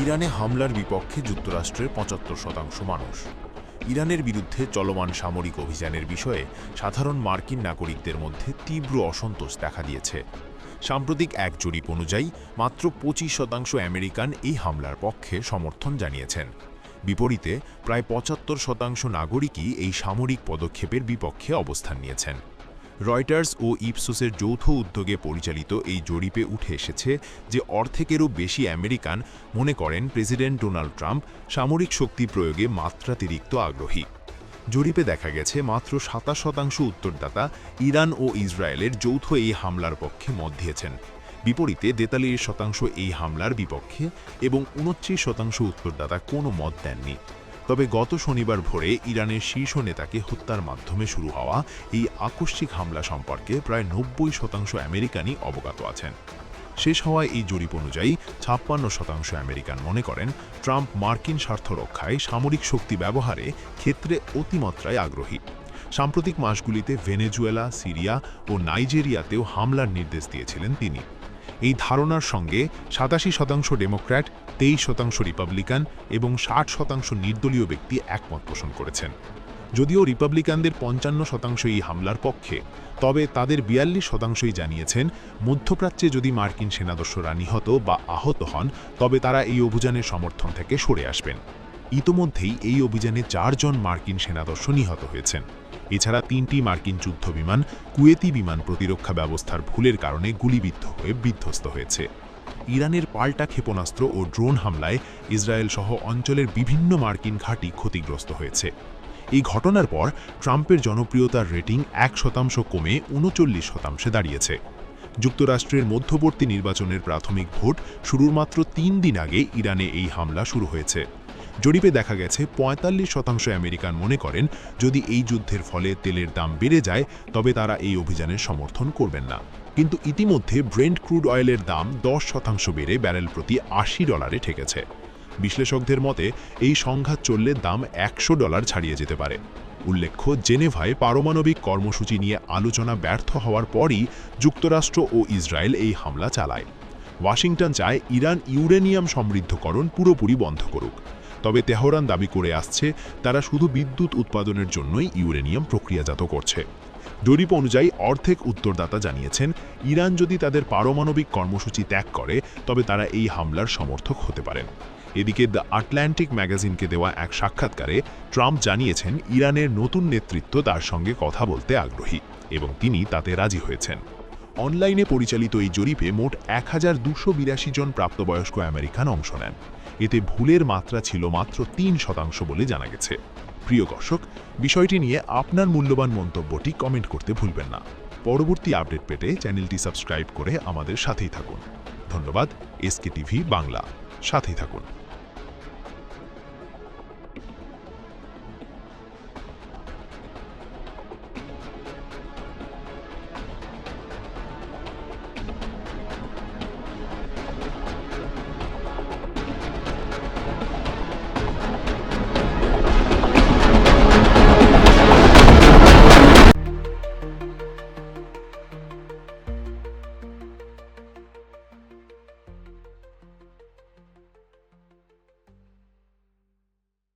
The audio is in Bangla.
ইরানে হামলার বিপক্ষে যুক্তরাষ্ট্রের ৭৫% মানুষ। ইরানের বিরুদ্ধে চলমান সামরিক অভিযানের বিষয়ে সাধারণ মার্কিন নাগরিকদের মধ্যে তীব্র অসন্তোষ দেখা দিয়েছে। সাম্প্রতিক এক জরিপ অনুযায়ী মাত্র ২৫% আমেরিকান এই হামলার পক্ষে সমর্থন জানিয়েছেন। বিপরীতে প্রায় ৭৫% নাগরিকই এই সামরিক পদক্ষেপের বিপক্ষে অবস্থান নিয়েছেন। রয়টার্স ও ইপসোসের যৌথ উদ্যোগে পরিচালিত এই জরিপে উঠে এসেছে যে অর্ধেকেরও বেশি আমেরিকান মনে করেন প্রেসিডেন্ট ডোনাল্ড ট্রাম্প সামরিক শক্তি প্রয়োগে মাত্রাতিরিক্ত আগ্রহী। জরিপে দেখা গেছে মাত্র ২৭% উত্তরদাতা ইরান ও ইসরায়েলের যৌথ এই হামলার পক্ষে মত দিয়েছেন। বিপরীতে ৪৩% এই হামলার বিপক্ষে এবং ২৯% উত্তরদাতা কোনো মত দেননি। তবে গত শনিবার ভোরে ইরানের শীর্ষ নেতাকে হত্যার মাধ্যমে শুরু হওয়া এই আকস্মিক হামলা সম্পর্কে প্রায় ৯০% আমেরিকানই অবগত আছেন। শেষ হওয়া এই জরিপ অনুযায়ী ৫৬% আমেরিকান মনে করেন ট্রাম্প মার্কিন স্বার্থ রক্ষায় সামরিক শক্তি ব্যবহারে ক্ষেত্রে অতিমাত্রায় আগ্রহী। সাম্প্রতিক মাসগুলিতে ভেনেজুয়েলা, সিরিয়া ও নাইজেরিয়াতেও হামলার নির্দেশ দিয়েছিলেন তিনি। এই ধারণার সঙ্গে ৮৭% ডেমোক্র্যাট, ২৩% রিপাবলিকান এবং ৬০% নির্দলীয় ব্যক্তি একমত পোষণ করেছেন। যদিও রিপাবলিকানদের ৫৫% এই হামলার পক্ষে, তবে তাদের ৪২%ই জানিয়েছেন মধ্যপ্রাচ্যে যদি মার্কিন সেনাদস্যুরা নিহত বা আহত হন তবে তারা এই অভিযানের সমর্থন থেকে সরে আসবেন। ইতোমধ্যেই এই অভিযানে ৪ জন মার্কিন সেনাদস্যু নিহত হয়েছেন। এছাড়া ৩টি মার্কিন যুদ্ধবিমান কুয়েতি বিমান প্রতিরক্ষা ব্যবস্থার ভুলের কারণে গুলিবিদ্ধ হয়ে বিধ্বস্ত হয়েছে। ইরানের পাল্টা ক্ষেপণাস্ত্র ও ড্রোন হামলায় ইসরায়েল সহ অঞ্চলের বিভিন্ন মার্কিন ঘাঁটি ক্ষতিগ্রস্ত হয়েছে। এই ঘটনার পর ট্রাম্পের জনপ্রিয়তার রেটিং ১% কমে ৩৯% দাঁড়িয়েছে। যুক্তরাষ্ট্রের মধ্যবর্তী নির্বাচনের প্রাথমিক ভোট শুরুর মাত্র ৩ দিন আগে ইরানে এই হামলা শুরু হয়েছে। জরিপে দেখা গেছে ৪৫% আমেরিকান মনে করেন যদি এই যুদ্ধের ফলে তেলের দাম বেড়ে যায় তবে তারা এই অভিযানের সমর্থন করবেন না। কিন্তু ইতিমধ্যে ব্রেন্ট ক্রুড অয়েলের দাম ১০% বেড়ে ব্যারেল প্রতি $৮০ ঠেকেছে। বিশ্লেষকদের মতে এই সংঘাত চললে দাম $১০০ ছাড়িয়ে যেতে পারে। উল্লেখ্য, জেনেভায় পারমাণবিক কর্মসূচি নিয়ে আলোচনা ব্যর্থ হওয়ার পরই যুক্তরাষ্ট্র ও ইসরায়েল এই হামলা চালায়। ওয়াশিংটন চায় ইরান ইউরেনিয়াম সমৃদ্ধকরণ পুরোপুরি বন্ধ করুক। তবে তেহরান দাবি করে আসছে তারা শুধু বিদ্যুৎ উৎপাদনের জন্যই ইউরেনিয়াম প্রক্রিয়াজাত করছে। জরিপ অনুযায়ী অর্ধেক উত্তরদাতা জানিয়েছেন ইরান যদি তাদের পারমাণবিক কর্মসূচি ত্যাগ করে তবে তারা এই হামলার সমর্থক হতে পারেন। এদিকে দ্য আটলান্টিক ম্যাগাজিনকে দেওয়া এক সাক্ষাৎকারে ট্রাম্প জানিয়েছেন ইরানের নতুন নেতৃত্ব তার সঙ্গে কথা বলতে আগ্রহী এবং তিনি তাতে রাজি হয়েছেন। অনলাইনে পরিচালিত এই জরিপে মোট ১,২৮২ জন প্রাপ্তবয়স্ক আমেরিকান অংশ নেন। এতে ভুলের মাত্রা ছিল মাত্র ৩% বলে জানা গেছে। প্রিয় দর্শক, বিষয়টি নিয়ে আপনার মূল্যবান মন্তব্যটি কমেন্ট করতে ভুলবেন না। পরবর্তী আপডেট পেতে চ্যানেলটি সাবস্ক্রাইব করে আমাদের সাথেই থাকুন। ধন্যবাদ। এসকে টিভি বাংলা, সাথেই থাকুন।